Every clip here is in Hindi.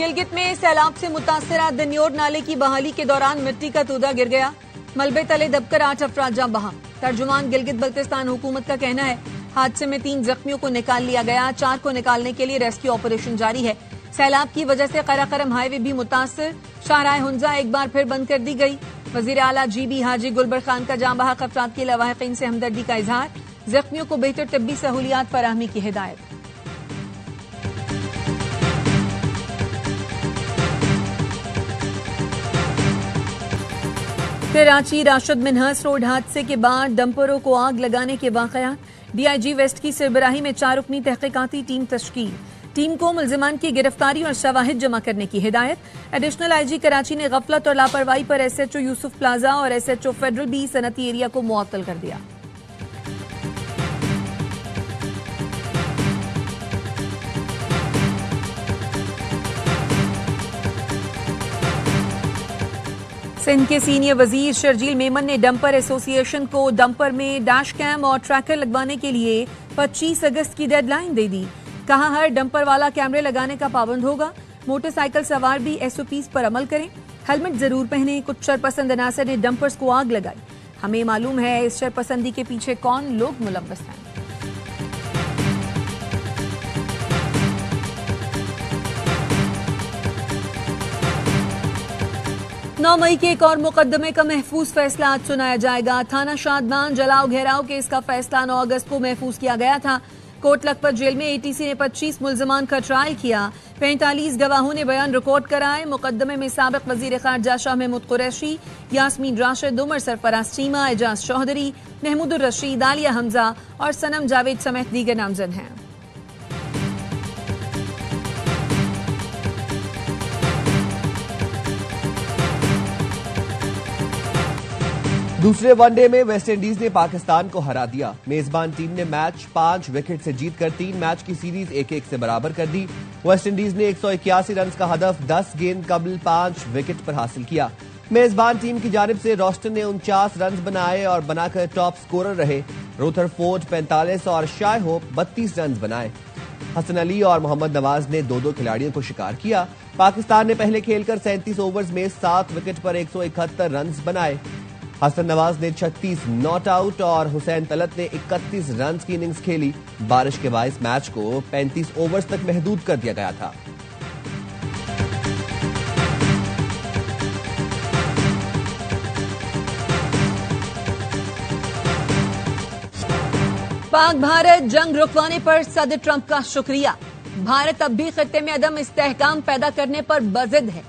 गिलगित में सैलाब से मुतासरा दन्योर नाले की बहाली के दौरान मिट्टी का तूदा गिर गया। मलबे तले दबकर 8 अफराद जाँ बहा। तर्जुमान गिलगित बल्तिस्तान हुकूमत का कहना है हादसे में 3 जख्मियों को निकाल लिया गया। 4 को निकालने के लिए रेस्क्यू ऑपरेशन जारी है। सैलाब की वजह से कराकरम हाईवे भी मुतासर। शाहराह हुंजा एक बार फिर बंद कर दी गई। वजीर आला जीबी हाजी गुलबर खान का जाँ बहक अफराद के लवाहिकीन से हमदर्दी का इजहार। जख्मियों को बेहतर तिब्बी सहूलियात फराहमी की हिदायत। कराची राशिद मिन्हास रोड हादसे के बाद डंपरों को आग लगाने के वाकया। डीआईजी वेस्ट की सरबराही में 4 रुकनी तहकीकाती टीम तश्कील। टीम को मुल्जिमान की गिरफ्तारी और शवाहिद जमा करने की हिदायत। एडिशनल आईजी कराची ने गफलत और लापरवाही पर एसएचओ यूसुफ प्लाजा और एसएचओ फेडरल बी सनती एरिया को मुअत्तल कर दिया। सिंध के सीनियर वजीर शर्जील मेमन ने डंपर एसोसिएशन को डंपर में डैश कैम और ट्रैकर लगवाने के लिए 25 अगस्त की डेडलाइन दे दी। कहा हर डंपर वाला कैमरे लगाने का पाबंद होगा। मोटरसाइकिल सवार भी एसओपीज पर अमल करें। हेलमेट जरूर पहने। कुछ शरपसंद अनासर ने डंपर्स को आग लगाई। हमें मालूम है इस शरपसंदी के पीछे कौन लोग मुलव्वस हैं। 9 मई के एक और मुकदमे का महफूज फैसला आज सुनाया जाएगा। थाना शादबान जलाओ घेराव केस का फैसला 9 अगस्त को महफूज किया गया था। कोट लखपत जेल में एटीसी ने 25 मुल्जिमान का ट्रायल किया। 45 गवाहों ने बयान रिकॉर्ड कराए। मुकदमे में साबिक वजीर खारजा शाह महमूद कुरैशी, यास्मीन राशिद, उमर सरफराज चीमा, एजाज चौधरी, महमूदुर रशीद, आलिया हमजा और सनम जावेद समेत दीगर नामजद हैं। दूसरे वनडे में वेस्टइंडीज ने पाकिस्तान को हरा दिया। मेजबान टीम ने मैच 5 विकेट से जीतकर 3 मैच की सीरीज 1-1 से बराबर कर दी। वेस्टइंडीज ने 181 रन का हदफ 10 गेंद कबल 5 विकेट पर हासिल किया। मेजबान टीम की जानिब से रोस्टन ने 49 रन बनाए और बनाकर टॉप स्कोरर रहे। रुथरफोर्ड 45 और शाय होप 32 रन बनाए। हसन अली और मोहम्मद नवाज ने 2-2 खिलाड़ियों को शिकार किया। पाकिस्तान ने पहले खेलकर 37 ओवर्स में 7 विकेट पर 171 रन बनाए। हसन नवाज ने 36 नॉट आउट और हुसैन तलत ने 31 रन की इनिंग्स खेली। बारिश के बायस मैच को 35 ओवर्स तक महदूद कर दिया गया था। पाक भारत जंग रुकवाने पर सदर ट्रंप का शुक्रिया। भारत अब भी खित्ते में अदम इस्तेहकाम पैदा करने पर बजिद है।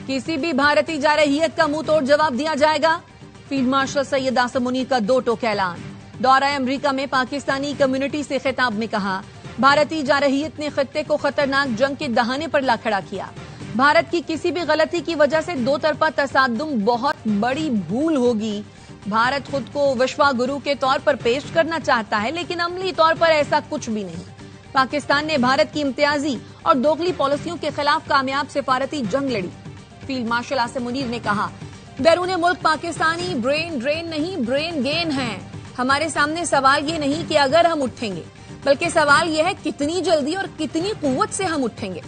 किसी भी भारतीय जारहियत का मुंह तोड़ जवाब दिया जाएगा। फील्ड मार्शल सैयद आसिम मुनीर का 2 टोक ऐलान। दौरा अमरीका में पाकिस्तानी कम्युनिटी से खिताब में कहा भारतीय जारहियत ने खित्ते को खतरनाक जंग के दहाने पर ला खड़ा किया। भारत की किसी भी गलती की वजह से 2 तरफा तसादुम बहुत बड़ी भूल होगी। भारत खुद को विश्वा गुरु के तौर पर पेश करना चाहता है, लेकिन अमली तौर पर ऐसा कुछ भी नहीं। पाकिस्तान ने भारत की इम्तियाजी और दोगली पॉलिसियों के खिलाफ कामयाब सिफारती जंग लड़ी। फील्ड मार्शल आसिम मुनीर ने कहा बैरून मुल्क पाकिस्तानी ब्रेन ड्रेन नहीं ब्रेन गेन है। हमारे सामने सवाल ये नहीं कि अगर हम उठेंगे, बल्कि सवाल यह है कितनी जल्दी और कितनी कुव्वत से हम उठेंगे।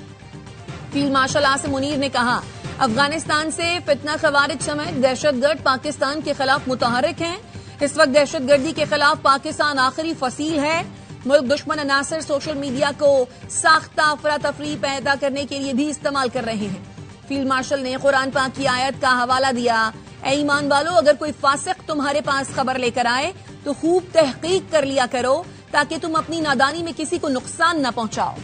फील्ड मार्शल आसिम मुनीर ने कहा अफगानिस्तान से फितना खवारिज समेत दहशतगर्द पाकिस्तान के खिलाफ मुतहर्रिक हैं। इस वक्त दहशतगर्दी के खिलाफ पाकिस्तान आखिरी फसील है। मुल्क दुश्मन अनासर सोशल मीडिया को साख्ता अफरा तफरी पैदा करने के लिए भी इस्तेमाल कर रहे हैं। फील्ड मार्शल ने कुरान पाक की आयत का हवाला दिया, ऐ ईमान वालों अगर कोई फासिक तुम्हारे पास खबर लेकर आए तो खूब तहकीक कर लिया करो ताकि तुम अपनी नादानी में किसी को नुकसान न पहुंचाओ।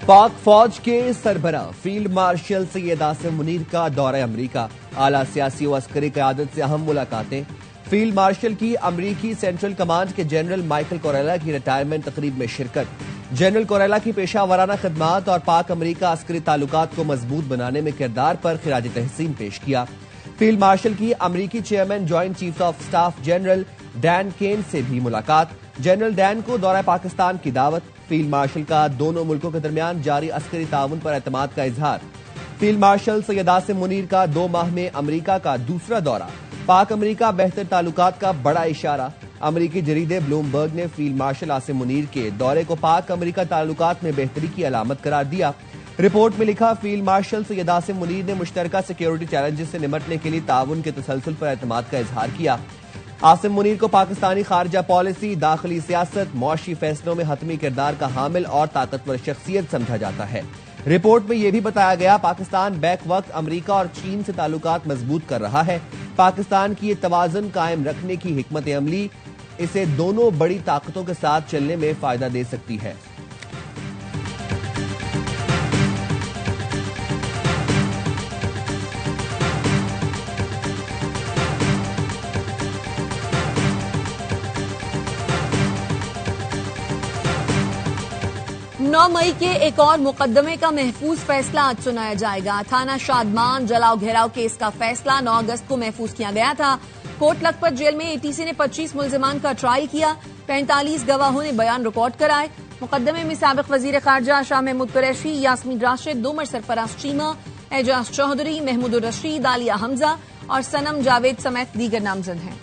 पाक फौज के सरबरा फील्ड मार्शल सैयद आसिम मुनीर का दौरा अमरीका। आला सियासी व अस्करी क़यादत से अहम मुलाकातें। फील्ड मार्शल की अमरीकी सेंट्रल कमांड के जनरल माइकल कोरेला की रिटायरमेंट तकरीब में शिरकत। जनरल कोरेला की पेशा वराना खिदमात और पाक अमरीका अस्करी ताल्लुकात को मजबूत बनाने में किरदार पर खिराज तहसीन पेश किया। फील्ड मार्शल की अमरीकी chairman joint chief of staff general Dan Caine से भी मुलाकात। जनरल डैन को दौरा पाकिस्तान की दावत। फील्ड मार्शल का दोनों मुल्कों के दरमियान जारी अस्करी ताउन पर एतमाद का इजहार। फील्ड मार्शल सैयद आसिम मुनीर का 2 माह में अमेरिका का दूसरा दौरा, पाक अमेरिका बेहतर ताल्लुकात का बड़ा इशारा। अमेरिकी जरीदे ब्लूमबर्ग ने फील्ड मार्शल आसिम मुनीर के दौरे को पाक अमेरिका ताल्लुकात में बेहतरी की अलामत करार दिया। रिपोर्ट में लिखा, फील्ड मार्शल सैयद आसिम मुनीर ने मुश्तरका सिक्योरिटी चैलेंजेस से निपटने के लिए ताउन के तसलसल पर एतमाद का इजहार किया। आसिम मुनीर को पाकिस्तानी खारजा पॉलिसी, दाखिली सियासत, मुआशी फैसलों में हतमी किरदार का हामिल और ताकतवर शख्सियत समझा जाता है। रिपोर्ट में यह भी बताया गया, पाकिस्तान बैक वक्त अमेरिका और चीन से ताल्लुकात मजबूत कर रहा है। पाकिस्तान की ये तवाज़ुन कायम रखने की हिकमत अमली इसे दोनों बड़ी ताकतों के साथ चलने में फायदा दे सकती है। नौ मई के एक और मुकदमे का महफूज फैसला आज सुनाया जाएगा। थाना शादमान जलाओ घेराव केस का फैसला 9 अगस्त को महफूज किया गया था। कोट लखपत जेल में एटीसी ने 25 मुल्जिमान का ट्रायल किया। 45 गवाहों ने बयान रिकॉर्ड कराए। मुकदमे में साबिक वजीर खारजा शाह महमूद कुरैशी, यास्मीन राशिद, दोमर सरफराज चीमा, एजाज चौधरी, महमूद रशीद, आलिया हमजा और सनम जावेद समेत दीगर नामजद हैं।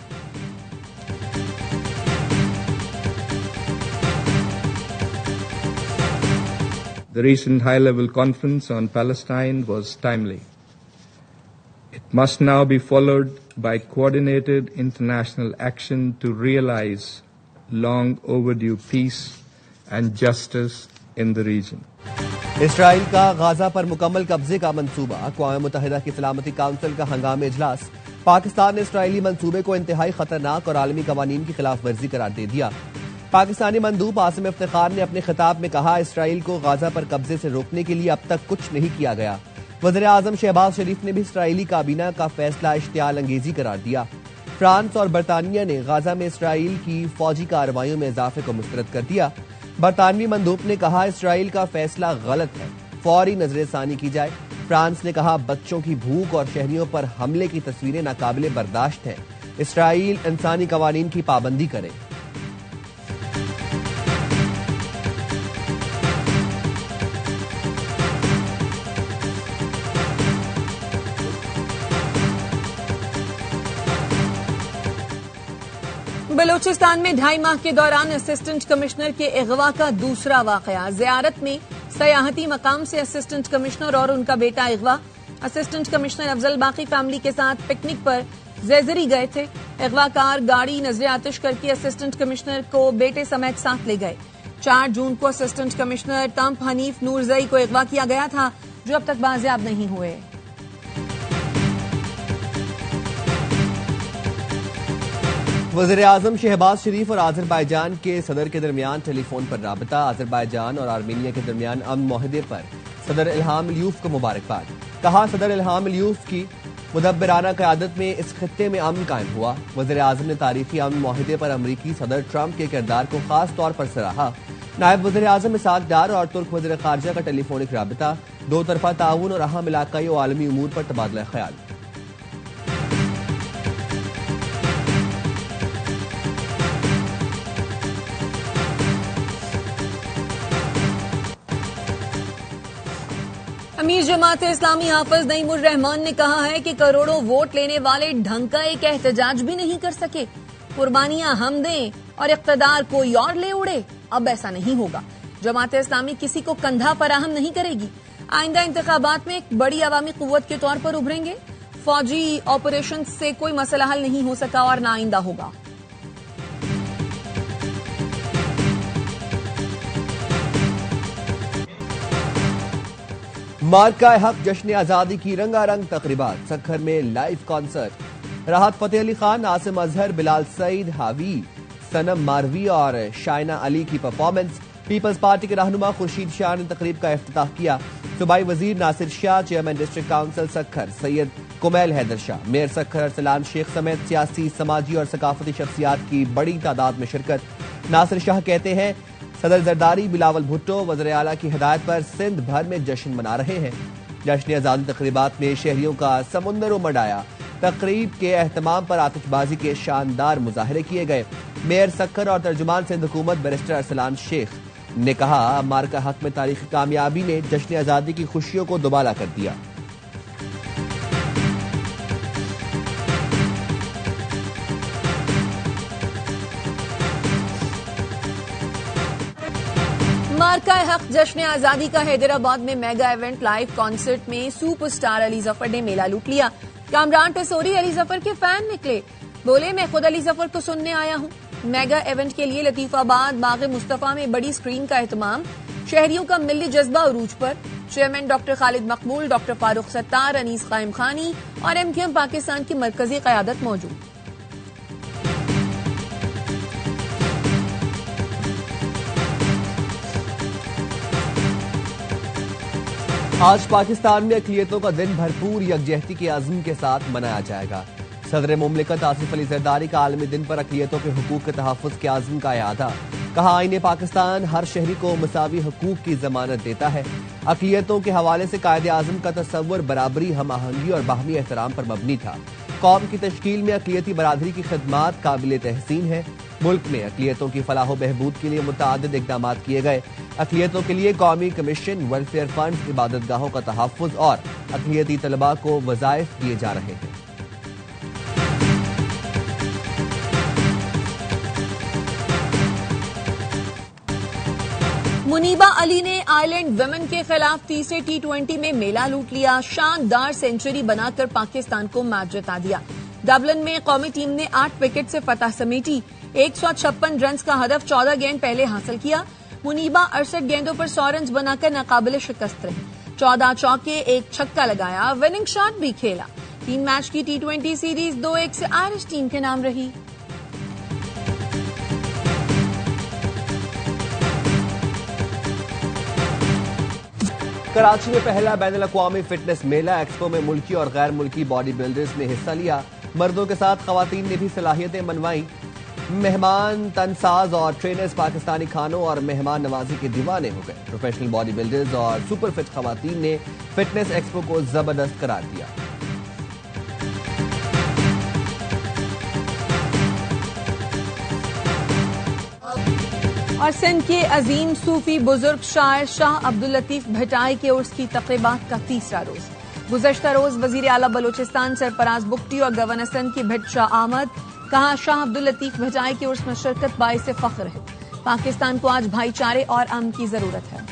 The recent high-level conference on Palestine was timely. It must now be followed by coordinated international action to realize long overdue peace and justice in the region. Israel का गाजा पर मुकम्मल कब्जे का मंसूबा, अक़वाम मुत्तहिदा की सलामती काउंसिल का हंगामी इजलास। पाकिस्तान ने इसराइली मंसूबे को इंतहाई खतरनाक और आलमी कवानीन की खिलाफ वर्जी करार दे दिया। पाकिस्तानी मंदूब आसिम इफ्तिखार ने अपने खिताब में कहा, इसराइल को गाजा पर कब्जे से रोकने के लिए अब तक कुछ नहीं किया गया। वज़ीर आज़म शहबाज शरीफ ने भी इसराइली काबीना का फैसला इश्तियाल अंगेजी करार दिया। फ्रांस और बरतानिया ने गाजा में इसराइल की फौजी कार्रवाइयों में इजाफे को मुस्तरद कर दिया। बरतानवी मंदूब ने कहा, इसराइल का फैसला गलत है, फौरी नजरसानी की जाए। फ्रांस ने कहा, बच्चों की भूख और शहरियों पर हमले की तस्वीरें नाकाबिले बर्दाश्त हैं। इसराइल इंसानी कवानीन की पाबंदी करे। बलूचिस्तान में 2.5 माह के दौरान असिस्टेंट कमिश्नर के अगवा का दूसरा वाकया। जियारत में सयाहती मकाम से असिस्टेंट कमिश्नर और उनका बेटा अगवा। असिस्टेंट कमिश्नर अफजल बाकी फैमिली के साथ पिकनिक पर जैजरी गए थे। अगवाकार गाड़ी नजर आतिश करके असिस्टेंट कमिश्नर को बेटे समेत साथ ले गए। 4 जून को असिस्टेंट कमिश्नर तंप हनीफ नूरजई को अगवा किया गया था, जो अब तक बाजियाब नहीं हुए। वज़ीर आज़म शहबाज शरीफ और आज़रबाईजान के सदर के दरमियान टेलीफोन पर राबता। आज़रबाईजान और आर्मीनिया के दरमियान अमन मुआहदे पर सदर इल्हाम अलियूफ को मुबारकबाद। कहा, सदर इल्हाम अलियूफ की मुदब्बिराना क़यादत में इस खित्ते में अमन कायम हुआ। वज़ीर आज़म ने तारीखी अमन मुआहदे पर अमरीकी सदर ट्रंप के किरदार को खास तौर पर सराहा। नायब वज़ीर आज़म इसहाक डार और तुर्क वज़ीर ख़ारजा का टेलीफोनिक राबता, 2 तरफ़ा ताउन और अहम इलाकाई और आलमी उमूर पर तबादला ख्याल। अमीर जमात इस्लामी हाफिज नईमुर रहमान ने कहा है कि करोड़ों वोट लेने वाले ढंग का एक एहतजाज भी नहीं कर सके। कुर्बानियां हम दें और इख्तदार कोई और ले उड़े। अब ऐसा नहीं होगा। जमात इस्लामी किसी को कंधा फराहम नहीं करेगी। आइंदा इंतखाबात में एक बड़ी अवामी कुव्वत के तौर पर उभरेंगे। फौजी ऑपरेशन से कोई मसला हल नहीं हो सका और ना आइंदा होगा। मार्का हक जश्न आजादी की रंगारंग तकरीबात। सखर में लाइव कॉन्सर्ट। राहत फतेह अली खान, आसिम अजहर, बिलाल सईद, हावी, सनम मारवी और शाइना अली की परफॉर्मेंस। पीपल्स पार्टी के रहनुमा खुर्शीद शाह ने तकरीब का इफ्तिताह किया। सूबाई वजीर Nasir Shah, chairman district council Sukkur Syed Kumail Haider Shah, mayor Sukkur Arsalan Shaikh समेत सियासी, समाजी और सकाफती शख्सियात की बड़ी तादाद में शिरकत। नासिर शाह कहते हैं, सदर जरदारी बिलावल भुट्टो वज़ीर आला की हिदायत पर सिंध भर में जश्न मना रहे हैं। जश्न आजादी तकरीबात में शहरियों का समुंदर उमड़ आया। तकरीब के एहतमाम पर आतिशबाजी के शानदार मुजाहरे किए गए। मेयर सखर और तर्जुमान सिंध हुकूमत बैरिस्टर अरसलान शेख ने कहा, मार्का हक में तारीखी कामयाबी ने जश्न आजादी की खुशियों को दुबाला कर दिया। मार्का हक जश्न आजादी का हैदराबाद में मेगा इवेंट लाइव कॉन्सर्ट में सुपरस्टार अली जफर ने मेला लूट लिया। कामरान टेसोरी अली जफर के फैन निकले, बोले मैं खुद अली जफर को सुनने आया हूं। मेगा इवेंट के लिए लतीफाबाद बाग मुस्तफा में बड़ी स्क्रीन का एहतमाम, शहरियों का मिली जज्बा उरूज पर। चेयरमैन डॉक्टर खालिद मकबूल, डॉक्टर फारूक सत्तार, अनीस कायम खानी और MQM पाकिस्तान की मरकजी क़यादत मौजूद। आज पाकिस्तान में अक़लियतों का दिन भरपूर यकजहती के अज़्म के साथ मनाया जाएगा। सदर मुमलिकत आसिफ अली ज़रदारी का आलमी दिन पर अक़लियतों के हुकूक के तहफ़्फ़ुज़ के अज़्म का यादा। कहा, आईने पाकिस्तान हर शहरी को मसावी हुकूक की ज़मानत देता है। अक़लियतों के हवाले से कायदे आज़म का तसव्वुर बराबरी, हम आहंगी और बाहमी एहतराम पर मबनी था। कौम की तश्कील में अक़लियती बरादरी की खिदमात काबिल तहसीन है। मुल्क में अक़लियतों की फलाह व बहबूद के लिए मुतअद्दिद इक़दाम किए गए। अक़लियतों के लिए कौमी कमीशन, वेलफेयर फंड, इबादतगाहों का तहफ़्फ़ुज़ और अक़लियती तलबा को वज़ाइफ दिए जा रहे हैं। मुनीबा अली ने आइलैंड वुमेन के खिलाफ तीसरे T20 में मेला लूट लिया। शानदार सेंचुरी बनाकर पाकिस्तान को मैच जिता दिया। डबलिन में कौमी टीम ने 8 विकेट से फतह समेटी। 156 रन का हदफ 14 गेंद पहले हासिल किया। मुनीबा 68 गेंदों पर 100 रन बनाकर नाकाबिले शिकस्त रही। 14 चौके, 1 छक्का लगाया, विनिंग शॉट भी खेला। 3 मैच की T20 सीरीज 2-1 से आयरिश टीम के नाम रही। कराची में पहला बैनुल अक़वामी फिटनेस मेला एक्सपो में मुल्की और गैर मुल्की बॉडी बिल्डर्स ने हिस्सा लिया। मर्दों के साथ खवातीन ने भी सलाहियतें मनवाई। मेहमान तनसाज और ट्रेनर्स पाकिस्तानी खानों और मेहमान नवाजी के दीवाने हो गए। प्रोफेशनल बॉडी बिल्डर्स और सुपर फिट खवातीन ने फिटनेस एक्सपो को जबरदस्त करार दिया। और सिंध के अजीम सूफी बुजुर्ग शायर शाह अब्दुल लतीफ भटाई के उर्स की तक़रीबात का तीसरा रोज। गुज़श्ता रोज वजीर आला बलोचिस्तान सरफराज बुख्ती और गवर्नर सिंध की भिट शाह आमद। कहा, शाह अब्दुल लतीफ भटाई के उर्स में शिरकत बाइस फ़ख्र है। पाकिस्तान को आज भाईचारे और अमन की जरूरत है।